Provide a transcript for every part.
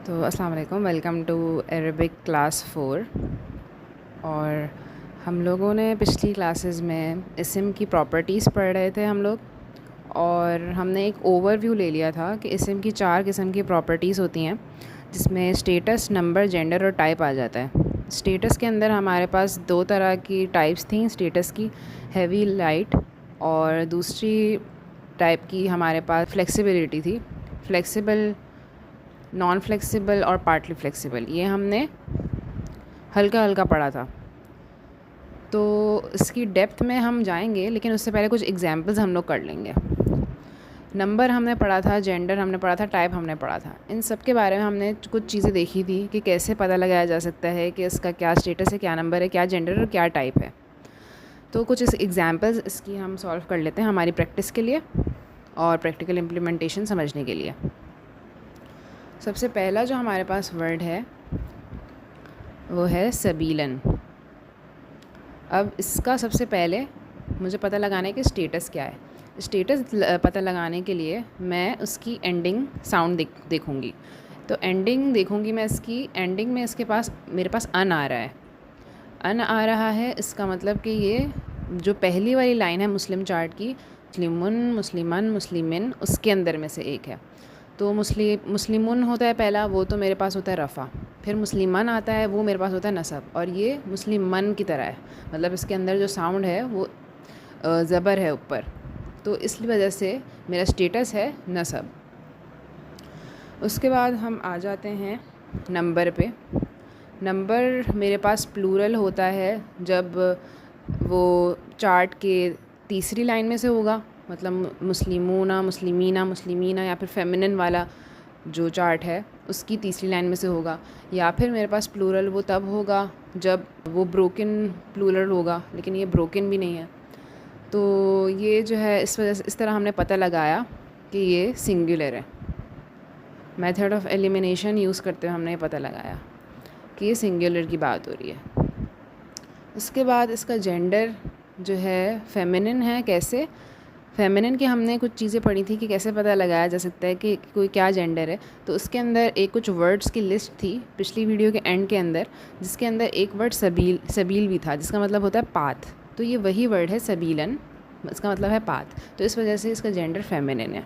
तो अस्सलाम वालेकुम, वेलकम टू अरबिक क्लास 4। और हम लोगों ने पिछली क्लासेस में इस्म की प्रॉपर्टीज़ पढ़ रहे थे हम लोग। और हमने एक ओवरव्यू ले लिया था कि इस्म की 4 किस्म की प्रॉपर्टीज़ होती हैं, जिसमें स्टेटस, नंबर, जेंडर और टाइप आ जाता है। स्टेटस के अंदर हमारे पास 2 तरह की टाइप्स थी स्टेटस की, हैवी, लाइट, और दूसरी टाइप की हमारे पास फ्लेक्सिबिलिटी थी, फ्लेक्सिबल, नॉन फ्लेक्सिबल और पार्टली फ्लेक्सिबल। ये हमने हल्का हल्का पढ़ा था। तो इसकी डेप्थ में हम जाएंगे, लेकिन उससे पहले कुछ एग्जांपल्स हम लोग कर लेंगे। नंबर हमने पढ़ा था, जेंडर हमने पढ़ा था, टाइप हमने पढ़ा था। इन सब के बारे में हमने कुछ चीज़ें देखी थी कि कैसे पता लगाया जा सकता है कि इसका क्या स्टेटस है, क्या नंबर है, क्या जेंडर और क्या टाइप है। तो कुछ इस एग्जांपल्स इसकी हम सॉल्व कर लेते हैं हमारी प्रैक्टिस के लिए और प्रैक्टिकल इम्प्लीमेंटेशन समझने के लिए। सबसे पहला जो हमारे पास वर्ड है वो है सबीलन। अब इसका सबसे पहले मुझे पता लगाना है कि स्टेटस क्या है। स्टेटस पता लगाने के लिए मैं उसकी एंडिंग साउंड देखूँगी। तो एंडिंग देखूँगी मैं, इसकी एंडिंग में इसके पास, मेरे पास अन आ रहा है। अन आ रहा है, इसका मतलब कि ये जो पहली वाली लाइन है मुस्लिम चार्ट की, मुस्लिमुन, मुस्लिमन, मुस्लिमिन, उसके अंदर में से एक है। तो मुस्लिमुन होता है पहला, वो तो मेरे पास होता है रफ़ा। फिर मुस्लिमन आता है, वो मेरे पास होता है नसब। और ये मुस्लिमन की तरह है, मतलब इसके अंदर जो साउंड है वो ज़बर है ऊपर। तो इस वजह से मेरा स्टेटस है नसब। उसके बाद हम आ जाते हैं नंबर पे। नंबर मेरे पास प्लूरल होता है जब वो चार्ट के तीसरी लाइन में से होगा, मतलब मुस्लिमूना, मुस्लिमीना, मुस्लिमीना, या फिर फेमिनिन वाला जो चार्ट है उसकी तीसरी लाइन में से होगा। या फिर मेरे पास प्लूरल वो तब होगा जब वो ब्रोकन प्लूरल होगा, लेकिन ये ब्रोकन भी नहीं है। तो ये जो है, इस वजह से इस तरह हमने पता लगाया कि ये सिंगुलर है। मेथड ऑफ एलिमिनेशन यूज़ करते हुए हमने ये पता लगाया कि ये सिंगुलर की बात हो रही है। उसके बाद इसका जेंडर जो है फेमिनिन है। कैसे? फेमिनिन की हमने कुछ चीज़ें पढ़ी थी कि कैसे पता लगाया जा सकता है कि कोई क्या जेंडर है। तो उसके अंदर एक कुछ वर्ड्स की लिस्ट थी पिछली वीडियो के एंड के अंदर, जिसके अंदर एक वर्ड सबील, सबील भी था, जिसका मतलब होता है पाथ। तो ये वही वर्ड है सबीलन, इसका मतलब है पाथ। तो इस वजह से इसका जेंडर फेमिनिन है।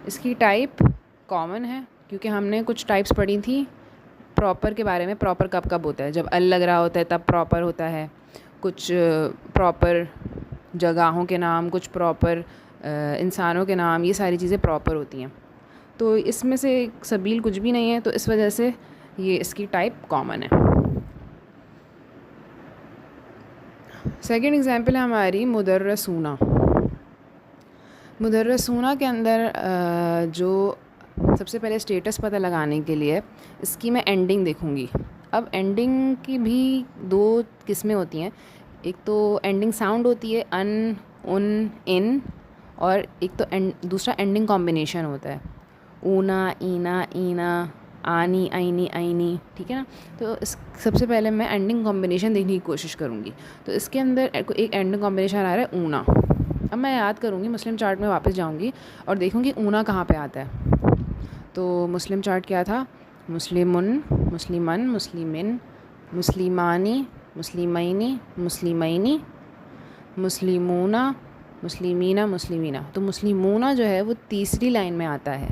इसकी टाइप कॉमन है, क्योंकि हमने कुछ टाइप्स पढ़ी थी प्रॉपर के बारे में। प्रॉपर कब कब होता है? जब अल लग रहा होता है तब प्रॉपर होता है। कुछ प्रॉपर जगहों के नाम, कुछ प्रॉपर इंसानों के नाम, ये सारी चीज़ें प्रॉपर होती हैं। तो इसमें से सबील कुछ भी नहीं है, तो इस वजह से ये इसकी टाइप कॉमन है। सेकंड एग्जांपल है हमारी मुदर्रसूना। मुदर्रसूना के अंदर जो सबसे पहले स्टेटस पता लगाने के लिए इसकी मैं एंडिंग देखूंगी। अब एंडिंग की भी 2 किस्में होती हैं। एक तो एंडिंग साउंड होती है अन, उन, इन, और एक तो दूसरा एंडिंग कॉम्बिनेशन होता है ऊना, ईना, ईना, आनी, आईनी, आईनी। ठीक है ना? तो इस सबसे पहले मैं एंडिंग कॉम्बिनेशन देखने की कोशिश करूँगी। तो इसके अंदर एक एंडिंग कॉम्बिनेशन आ रहा है ऊना। अब मैं याद करूँगी, मुस्लिम चार्ट में वापस जाऊँगी और देखूँगी ऊना कहाँ पे आता है। तो मुस्लिम चार्ट क्या था? मुस्लिमुन, मुस्लिमन, मुस्लिमिन, मुस्लिमानी, मुस्लिमैनी, मुस्लिमैनी, मुस्लिमूना, मुस्लिमीना, मुस्लिमीना। तो मुस्लिमूना जो है वो तीसरी लाइन में आता है।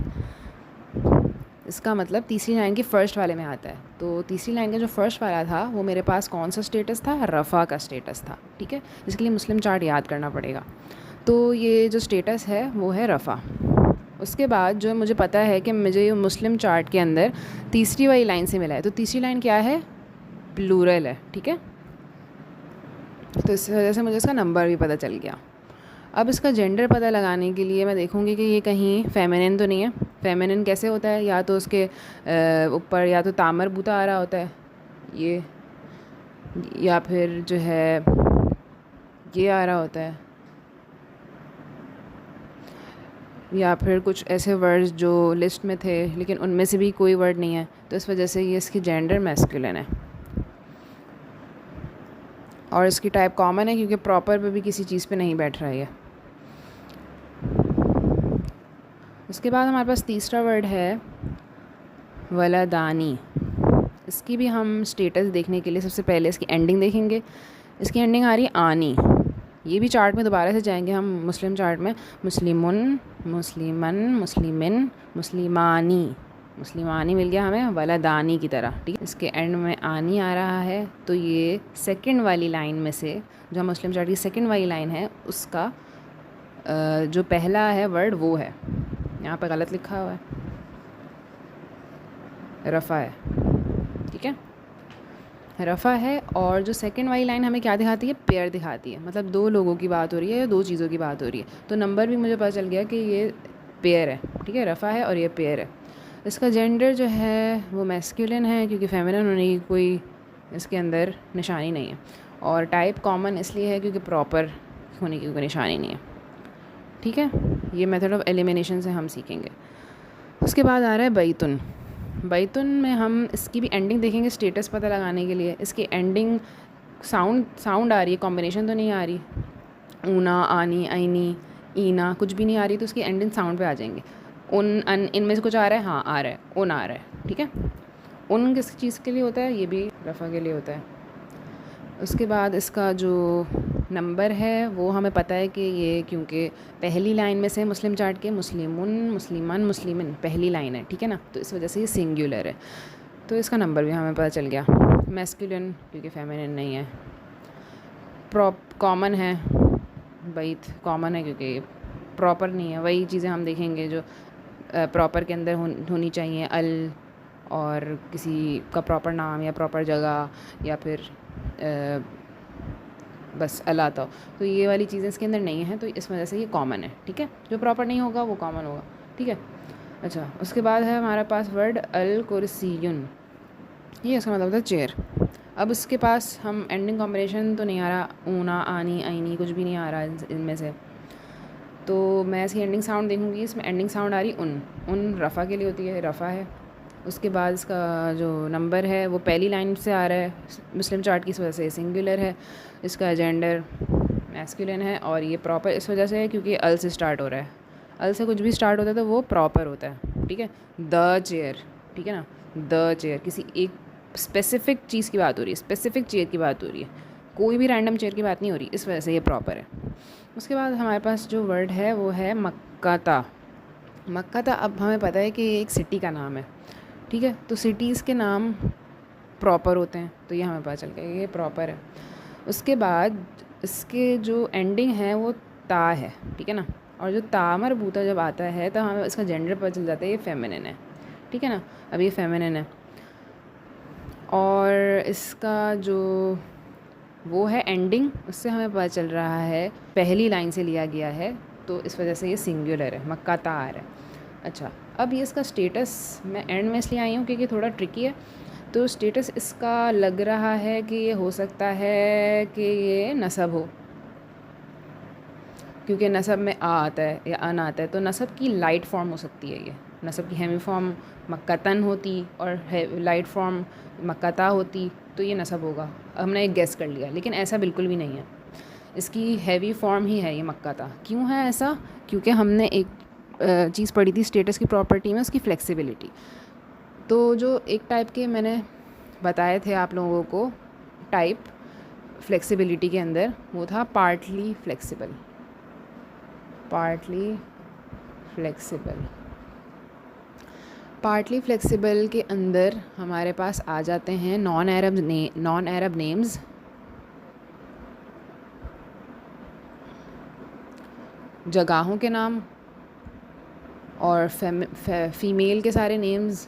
इसका मतलब तीसरी लाइन के फर्स्ट वाले में आता है। तो तीसरी लाइन का जो फर्स्ट वाला था वो मेरे पास कौन सा स्टेटस था? रफ़ा का स्टेटस था। ठीक है, इसके लिए मुस्लिम चार्ट याद करना पड़ेगा। तो ये जो स्टेटस है वो है रफ़ा। उसके बाद जो मुझे पता है कि मुझे मुस्लिम चार्ट के अंदर तीसरी वाली लाइन से मिला है। तो तीसरी लाइन क्या है? प्लूरल है। ठीक है, तो इस वजह से मुझे इसका नंबर भी पता चल गया। अब इसका जेंडर पता लगाने के लिए मैं देखूंगी कि ये कहीं फेमिनिन तो नहीं है। फेमिनिन कैसे होता है? या तो उसके ऊपर या तो तामर बूता आ रहा होता है ये, या फिर जो है ये आ रहा होता है, या फिर कुछ ऐसे वर्ड्स जो लिस्ट में थे लेकिन उनमें से भी कोई वर्ड नहीं है। तो इस वजह से ये इसकी जेंडर मैस्कुलिन है। और इसकी टाइप कॉमन है, क्योंकि प्रॉपर पे भी किसी चीज़ पे नहीं बैठ रहा है। उसके बाद हमारे पास तीसरा वर्ड है वलदानी। इसकी भी हम स्टेटस देखने के लिए सबसे पहले इसकी एंडिंग देखेंगे। इसकी एंडिंग आ रही है आनी। ये भी चार्ट में दोबारा से जाएंगे हम, मुस्लिम चार्ट में, मुस्लिमुन, मुस्लिमन, मुस्लिमिन, मुस्लिमानी, मुस्लिमानी मिल गया हमें वलदानी की तरह, ठीक है। इसके एंड में आनी आ रहा है, तो ये सेकंड वाली लाइन में से, जो मुस्लिम चार्ट की सेकंड वाली लाइन है, उसका जो पहला है वर्ड वो है, यहाँ पर गलत लिखा हुआ है, रफ़ा है, ठीक है, रफ़ा है। और जो सेकंड वाली लाइन हमें क्या दिखाती है, पेयर दिखाती है, मतलब दो लोगों की बात हो रही है या दो चीज़ों की बात हो रही है। तो नंबर भी मुझे पता चल गया कि ये पेयर है, ठीक है, रफ़ा है और ये पेयर है। इसका जेंडर जो है वो मैस्कुलिन है, क्योंकि फेमिनिन होने की कोई इसके अंदर निशानी नहीं है। और टाइप कॉमन इसलिए है क्योंकि प्रॉपर होने की कोई निशानी नहीं है, ठीक है। ये मेथड ऑफ एलिमिनेशन से हम सीखेंगे। उसके बाद आ रहा है बैतुन। बैतुन में हम इसकी भी एंडिंग देखेंगे स्टेटस पता लगाने के लिए। इसकी एंडिंग साउंड आ रही है, कॉम्बिनेशन तो नहीं आ रही, ऊना, आनी, आईनी, ईना, कुछ भी नहीं आ रही, तो उसकी एंडिंग साउंड पे आ जाएंगे। उन, अन, इनमें से कुछ आ रहा है, हाँ आ रहा है, उन आ रहा है, ठीक है। उन किस चीज़ के लिए होता है, ये भी रफ़ा के लिए होता है। उसके बाद इसका जो नंबर है वो हमें पता है कि ये, क्योंकि पहली लाइन में से मुस्लिम चार्ट के मुस्लिमुन, मुस्लिमान, मुस्लिमिन पहली लाइन है, ठीक है ना, तो इस वजह से ये सिंगुलर है, तो इसका नंबर भी हमें पता चल गया। मैस्कुलिन क्योंकि फेमिनिन नहीं है। कॉमन है, बैत कॉमन है क्योंकि प्रॉपर नहीं है। वही चीज़ें हम देखेंगे जो प्रॉपर के अंदर होनी चाहिए, अल और किसी का प्रॉपर नाम या प्रॉपर जगह या फिर बस अला तो ये वाली चीज़ें इसके अंदर नहीं है, तो इस वजह से ये कॉमन है, ठीक है। जो प्रॉपर नहीं होगा वो कॉमन होगा, ठीक है। अच्छा, उसके बाद है हमारे पास वर्ड अल कुर्सियुन, ये इसका मतलब है चेयर। अब इसके पास हम एंडिंग कॉम्बिनेशन तो नहीं आ रहा, ऊना, आनी, आईनी कुछ भी नहीं आ रहा इनमें से, तो मैं इसकी एंडिंग साउंड देखूँगी। इसमें एंडिंग साउंड आ रही उन रफ़ा के लिए होती है, रफ़ा है। उसके बाद इसका जो नंबर है वो पहली लाइन से आ रहा है, मुस्लिम चार्ट की इस वजह से सिंगुलर है। इसका जेंडर मैस्कुलिन है और ये प्रॉपर इस वजह से है क्योंकि अल से स्टार्ट हो रहा है। अल से कुछ भी स्टार्ट होता है तो वो प्रॉपर होता है, ठीक है। द चेयर, ठीक है ना, द चेयर किसी एक स्पेसिफिक चीज़ की बात हो रही है, स्पेसिफिक चेयर की बात हो रही है, कोई भी रैंडम चेयर की बात नहीं हो रही, इस वजह से ये प्रॉपर है। उसके बाद हमारे पास जो वर्ड है वो है मक्काता। मक्काता, अब हमें पता है कि ये एक सिटी का नाम है, ठीक है, तो सिटीज़ के नाम प्रॉपर होते हैं, तो ये हमें पता चल गया ये प्रॉपर है। उसके बाद इसके जो एंडिंग है वो ता है, ठीक है ना, और जो ता मरबूता जब आता है तो हमें इसका जेंडर पता चल जाता है, ये फेमिनिन है, ठीक है ना, अब ये फेमिनिन है। और इसका जो वो है एंडिंग, उससे हमें पता चल रहा है पहली लाइन से लिया गया है, तो इस वजह से ये सिंगुलर है, मक्का ता आ रहा है। अच्छा, अब ये इसका स्टेटस मैं एंड में इसलिए आई हूँ क्योंकि थोड़ा ट्रिकी है, तो स्टेटस इसका लग रहा है कि ये हो सकता है कि ये नसब हो, क्योंकि नसब में आ आता है या अन आता है, तो नसब की लाइट फॉर्म हो सकती है। ये नसब की हेमी फॉर्म मक्कतन होती और लाइट फॉर्म मक्कता होती, तो ये नसब होगा। हमने एक गेस कर लिया, लेकिन ऐसा बिल्कुल भी नहीं है, इसकी हैवी फॉर्म ही है ये मक्कता। क्यों है ऐसा, क्योंकि हमने एक चीज़ पढ़ी थी स्टेटस की प्रॉपर्टी में, उसकी फ्लेक्सिबिलिटी। तो जो एक टाइप के मैंने बताए थे आप लोगों को टाइप फ्लेक्सिबिलिटी के अंदर, वो था partly flexible. Partly flexible, partly flexible के अंदर हमारे पास आ जाते हैं नॉन अरब नेम्स, जगहों के नाम और फीमेल के सारे names,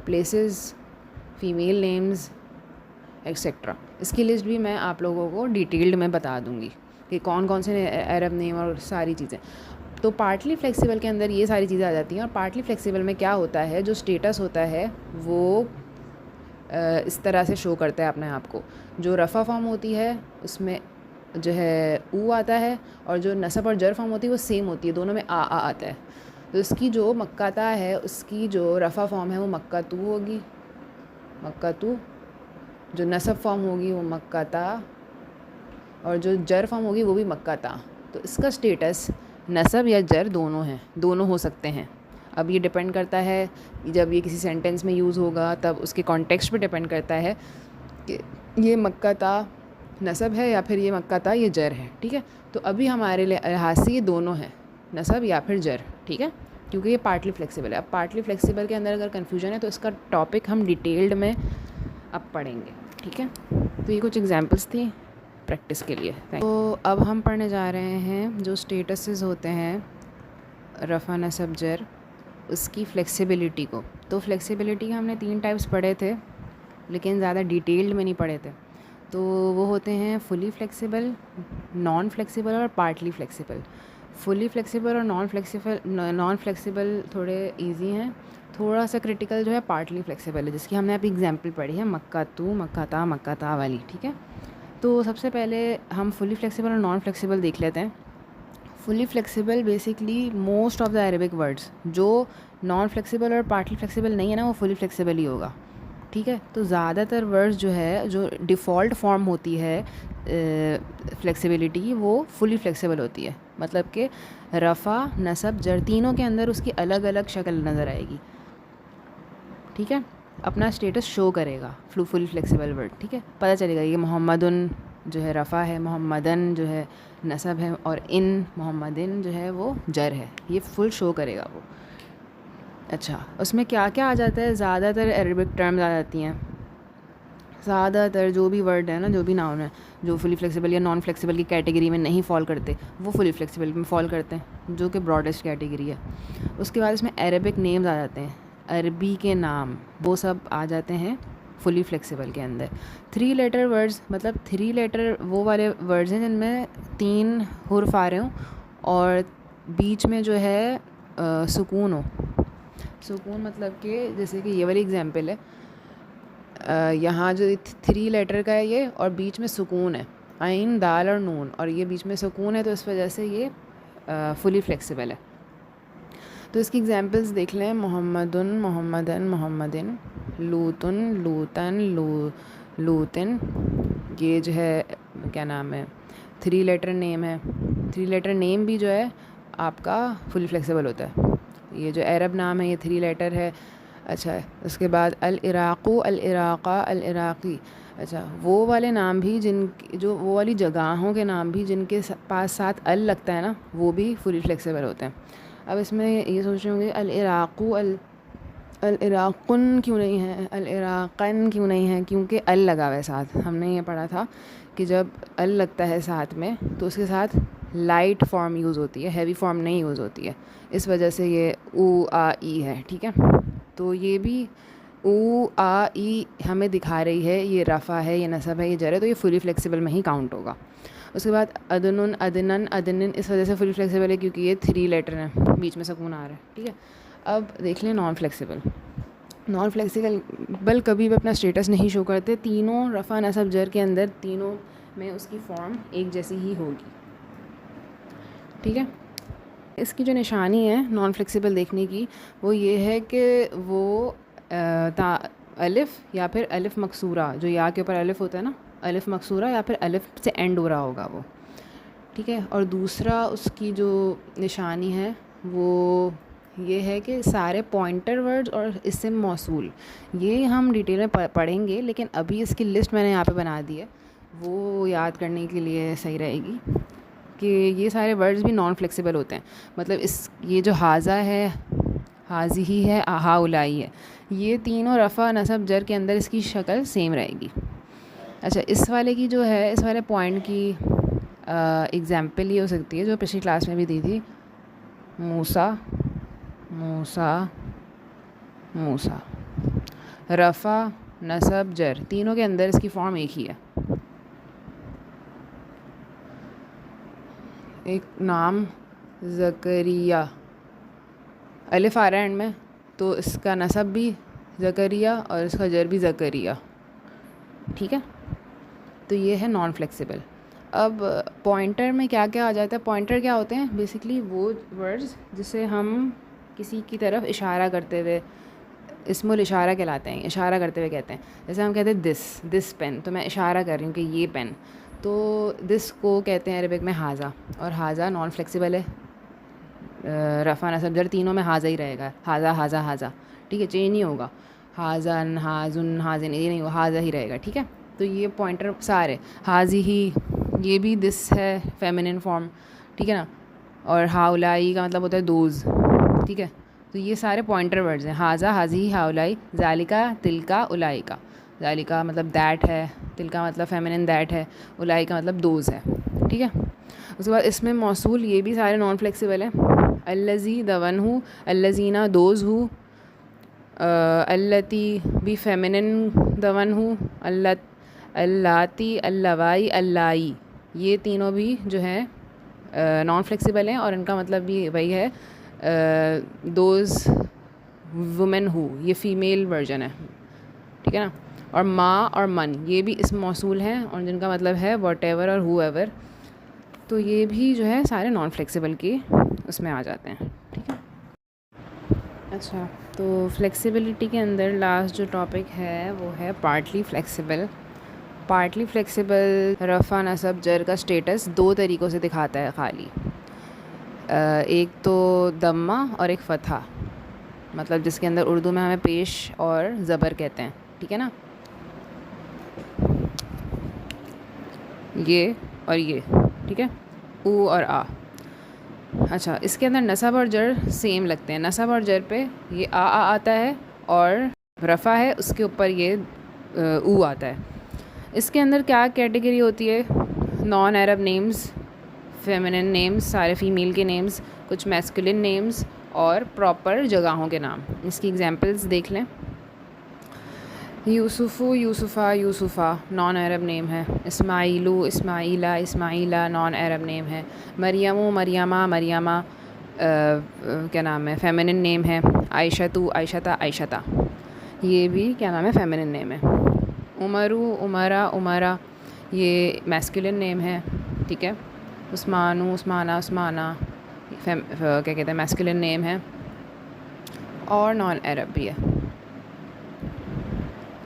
places, female names etcetera. इसकी लिस्ट भी मैं आप लोगों को डिटेल्ड में बता दूंगी कि कौन कौन से अरब नेम और सारी चीज़ें। तो पार्टली फ्लेक्सिबल के अंदर ये सारी चीज़ें आ जाती हैं। और पार्टली फ्लेक्सिबल में क्या होता है, जो स्टेटस होता है वो इस तरह से शो करता है अपने आप को। जो रफ़ा फॉर्म होती है उसमें जो है ऊ आता है, और जो नसब और जर फॉर्म होती है वो सेम होती है, दोनों में आ आता है। तो इसकी जो मक्काता है उसकी जो रफ़ा फॉर्म है वो मक्कातू होगी, मक्कातू। जो नसब फॉर्म होगी वो मक्काता, और जो जर फॉर्म होगी वो भी मक्काता। तो इसका स्टेटस नसब या जर दोनों हैं, दोनों हो सकते हैं। अब ये डिपेंड करता है जब ये किसी सेंटेंस में यूज़ होगा तब उसके कॉन्टेक्स्ट पे डिपेंड करता है कि ये मक्काता नसब है या फिर ये मक्काता ये जर है, ठीक है। तो अभी हमारे लिहाज से ये दोनों हैं, नसब या फिर जर, ठीक है, क्योंकि ये पार्टली फ्लेक्सिबल है। अब पार्टली फ्लेक्सिबल के अंदर अगर कन्फ्यूजन है तो इसका टॉपिक हम डिटेल्ड में अब पढ़ेंगे, ठीक है। तो ये कुछ एग्जांपल्स थी प्रैक्टिस के लिए। तो अब हम पढ़ने जा रहे हैं जो स्टेटसेस होते हैं रफ़ा नसब जर, उसकी फ्लेक्सिबिलिटी को। तो फ्लेक्सिबिलिटी के हमने 3 टाइप्स पढ़े थे, लेकिन ज़्यादा डिटेल्ड में नहीं पढ़े थे। तो वो होते हैं फुली फ्लेक्सिबल, नॉन फ्लेक्सिबल और पार्टली फ्लेक्सिबल। फुली फ्लेक्सिबल और नॉन फ्लेक्सिबल थोड़े इजी हैं, थोड़ा सा क्रिटिकल जो है पार्टली फ्लेक्सिबल है, जिसकी हमने अभी एग्जांपल पढ़ी है मक्कातू, मक्काता वाली, ठीक है। तो सबसे पहले हम फुली फ्लेक्सिबल और नॉन फ्लेक्सिबल देख लेते हैं। Fully flexible basically most of the Arabic words, जो नॉन फ्लेक्सिबल और पार्टली फ्लेक्सिबल नहीं है ना, वो फुली फ्लेक्सिबल ही होगा, ठीक है। तो ज़्यादातर वर्ड्स जो है, जो डिफ़ॉल्ट फॉर्म होती है फ्लेक्सिबिलिटी की, वो फुली फ्लेक्सिबल होती है। मतलब कि रफ़ा नसब जर तीनों के अंदर उसकी अलग अलग शक्ल नज़र आएगी, ठीक है, अपना स्टेटस शो करेगा फुली फ्लेक्सिबल वर्ड, ठीक है। पता चलेगा ये मोहम्मदुन जो है रफ़ा है, मोहम्मदन जो है नसब है, और इन मोहम्मदिन जो है वो जर है, ये फुल शो करेगा वो। अच्छा, उसमें क्या क्या आ जाता है, ज़्यादातर अरबिक टर्म्स आ जाती हैं। ज़्यादातर जो भी वर्ड है ना, जो भी नाउन है जो फुली फ्लेक्सिबल या नॉन फ्लेक्सिबल की कैटेगरी में नहीं फॉल करते, वो फुली फ्लेक्सिबल में फॉल करते हैं, जो कि ब्रॉडेस्ट कैटेगरी है। उसके बाद इसमें अरबिक नेम्स आ जाते हैं, अरबी के नाम, वो सब आ जाते हैं फुली फ्लेक्सिबल के अंदर। 3 लेटर वर्ड्स, मतलब 3 लेटर वो वाले वर्ड्स हैं जिनमें 3 हुर्फ आ रहे हों और बीच में जो है सुकून हो। सुकून मतलब कि जैसे कि ये वाली एग्जांपल है, यहाँ जो 3 लेटर का है ये, और बीच में सुकून है, आइन दाल और नून, और ये बीच में सुकून है, तो इस वजह से ये फुली फ्लेक्सिबल है। तो इसकी एग्जांपल्स देख लें, मोहम्मदुन, मोहम्मदन, मोहम्मदिन, लूतुन, लूतन, लूतिन। ये जो है क्या नाम है, 3 लेटर नेम है। 3 लेटर नेम भी जो है आपका फुली फ्लेक्सिबल होता है। ये जो अरब नाम है ये 3 लेटर है। अच्छा, उसके बाद अल इराक़ू, अल इराक़ा, अल इराक़ी। अच्छा, वो वाले नाम भी जो वो वाली जगहों के नाम भी जिनके पास साथ अल लगता है ना, वो भी फुली फ्लेक्सिबल होते हैं। अब इसमें ये सोच रहे होंगे अल इराक़ू, अल इराक़ुन क्यों नहीं है, अल इराक़न क्यों नहीं है, क्योंकि अल लगा हुआ है साथ। हमने ये पढ़ा था कि जब अल लगता है साथ में तो उसके साथ लाइट फॉर्म यूज़ होती है, हैवी फॉर्म नहीं यूज़ होती है, इस वजह से ये ऊ आ ई है, ठीक है। तो ये भी ऊ आ ई हमें दिखा रही है ये रफ़ा है, ये नसब है, ये जर है, तो ये फुली फ्लेक्सिबल में ही काउंट होगा। उसके बाद अदनुन, अदनन, अदनिन, इस वजह से फुली फ्लेक्सिबल है क्योंकि ये 3 लेटर हैं, बीच में सुकून आ रहा है, ठीक है। अब देख लें नॉन फ्लेक्सिबल। नॉन फ्लेक्सिबल कभी भी अपना स्टेटस नहीं शो करते, तीनों रफ़ा नसब जर के अंदर तीनों में उसकी फॉर्म एक जैसी ही होगी, ठीक है। इसकी जो निशानी है नॉन फ्लेक्सिबल देखने की, वो ये है कि वो अलिफ़ या फिर अलिफ़ मकसूरा, जो या के ऊपर अलिफ़ होता है ना, अलिफ़ मकसूरा या फिर अलिफ़ से एंड हो रहा होगा वो, ठीक है। और दूसरा उसकी जो निशानी है वो ये है कि सारे पॉइंटर वर्ड्स और इस्म मौसूल, ये हम डिटेल में पढ़ेंगे, लेकिन अभी इसकी लिस्ट मैंने यहाँ पे बना दी है, वो याद करने के लिए सही रहेगी कि ये सारे वर्ड्स भी नॉन फ्लेक्सिबल होते हैं। मतलब ये जो हाजा है, हाजी ही है, आहा उलाई है, ये तीनों रफ़ा नसब जर के अंदर इसकी शक्ल सेम रहेगी। अच्छा, इस वाले की जो है, इस वाले पॉइंट की एग्जांपल ये हो सकती है जो पिछली क्लास में भी दी थी, मूसा, मूसा, मूसा। रफ़ा नसब जर तीनों के अंदर इसकी फॉर्म एक ही है। एक नाम ज़करिया, अलिफ़ आ रहा है एंड में, तो इसका नसब भी ज़करिया और इसका जर भी ज़करिया, ठीक है। तो ये है नॉन फ्लेक्सिबल। अब पॉइंटर में क्या क्या आ जाता है, पॉइंटर क्या होते हैं, बेसिकली वो वर्ड्स जिसे हम किसी की तरफ इशारा करते हुए, इस्मुल इशारा कहलाते हैं, इशारा करते हुए कहते हैं। जैसे हम कहते हैं दिस पेन, तो मैं इशारा कर रही हूँ कि ये पेन, तो दिस को कहते हैं अरबिक में हाजा, और हाजा नॉन फ्लेक्सिबल है, रफ़ा नसब जर तीनों में हाजा ही रहेगा, हाजा हाजा हाजा, ठीक है, चेंज नहीं होगा, हाजन हाजुन हाजिन ये नहीं होगा, हाजा ही रहेगा, ठीक है। तो ये पॉइंटर सारे, हाजी ही, ये भी दिस है फेमिनिन फॉर्म, ठीक है ना। और हाउलाई का मतलब होता है दोज, ठीक है। तो ये सारे पॉइंटर वर्ड्स हैं, हाजा हाजी हाउलाई, जालिका तिलका उलाई का। जालिका मतलब दैट है, तिलका मतलब फेमिनिन दैट है, उलाई का मतलब दोज है, ठीक है। उसके बाद इसमें मौसूल ये भी सारे नॉन फ्लेक्सिबल हैं, अल्लज़ी दवन हूँ, अल्लज़ीना दोज हूँ, अल्लती भी फेमिनिन दवन हूँ, अल्लाती अल्लवाई अल्लाई, ये तीनों भी जो हैं नॉन फ्लेक्सिबल हैं और इनका मतलब भी वही है, दोज वुमेन हु, ये फ़ीमेल वर्जन है, ठीक है ना। और माँ और मन ये भी इस मौसूल हैं और जिनका मतलब है वॉटेवर और हुएवर, तो ये भी जो है सारे नॉन फ्लेक्सिबल के उसमें आ जाते हैं, ठीक है। अच्छा, तो फ्लेक्सिबिलिटी के अंदर लास्ट जो टॉपिक है वो है पार्टली फ्लेक्सिबल। पार्टली फ्लेक्सिबल रफ़ा नसब जर का स्टेटस दो तरीक़ों से दिखाता है खाली, एक तो दम्मा और एक फ़तहा, मतलब जिसके अंदर उर्दू में हमें पेश और ज़बर कहते हैं, ठीक है ना। ये और ये, ठीक है, ऊ और आ। अच्छा, इसके अंदर नसब और जर सेम लगते हैं, नसब और जर पे ये आ आता है और रफ़ा है उसके ऊपर ये ऊ आता है। इसके अंदर क्या कैटेगरी होती है, नॉन अरब नेम्स, फेमिनिन नेम्स, सारे फ़ीमेल के नेम्स, कुछ मैस्कुलिन नेम्स और प्रॉपर जगहों के नाम। इसकी एग्जांपल्स देख लें, यूसुफ़ु यूसुफ़ा यूसुफ़ा नॉन अरब नेम है, इस्माइलू इस्माइला इस्माइला नॉन अरब नेम है, मरियमु मरियमा मरियमा क्या नाम है, फेमिनिन नेम है, आयशतु आयशता आयशता, ये भी क्या नाम है, फेमिनिन नेम है। उमरू उमरा उमरा ये मैस्कुलिन नेम है, ठीक है। उस्मानु उस्माना उस्माना क्या कहते हैं, मैस्कुलिन नेम है और नॉन अरब भी है।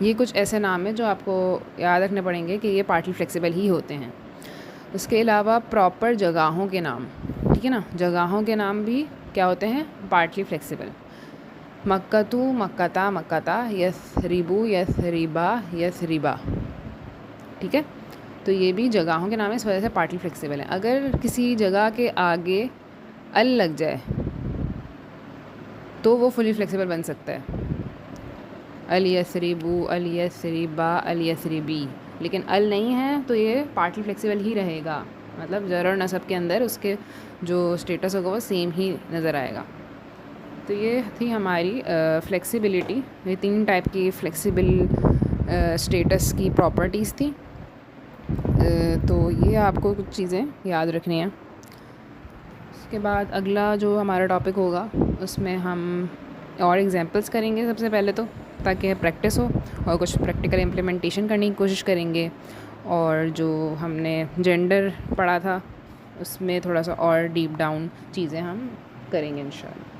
ये कुछ ऐसे नाम हैं जो आपको याद रखने पड़ेंगे कि ये पार्टली फ्लेक्सिबल ही होते हैं। उसके अलावा प्रॉपर जगहों के नाम, ठीक है ना, जगहों के नाम भी क्या होते हैं, पार्टली फ्लेक्सिबल। मक्कतु मक्कता मक्कता, यथरिबु यथरिबा यथरिबा, ठीक है। तो ये भी जगहों के नाम है, इस वजह से पार्टली फ्लेक्सिबल है। अगर किसी जगह के आगे अल लग जाए तो वो फुली फ्लेक्सिबल बन सकता है, अल यसरिबू अल यसरिबा अल यसरिबी, लेकिन अल नहीं है तो ये पार्टली फ्लेक्सिबल ही रहेगा, मतलब ज़र और नसब के अंदर उसके जो स्टेटस होगा वो सेम ही नज़र आएगा। तो ये थी हमारी फ्लेक्सिबिलिटी, ये 3 टाइप की फ्लेक्सिबल स्टेटस की प्रॉपर्टीज़ थी। तो ये आपको कुछ चीज़ें याद रखनी हैं। उसके बाद अगला जो हमारा टॉपिक होगा उसमें हम और एग्जांपल्स करेंगे सबसे पहले तो, ताकि प्रैक्टिस हो, और कुछ प्रैक्टिकल इम्प्लीमेंटेशन करने की कोशिश करेंगे, और जो हमने जेंडर पढ़ा था उसमें थोड़ा सा और डीप डाउन चीज़ें हम करेंगे इंशाल्लाह।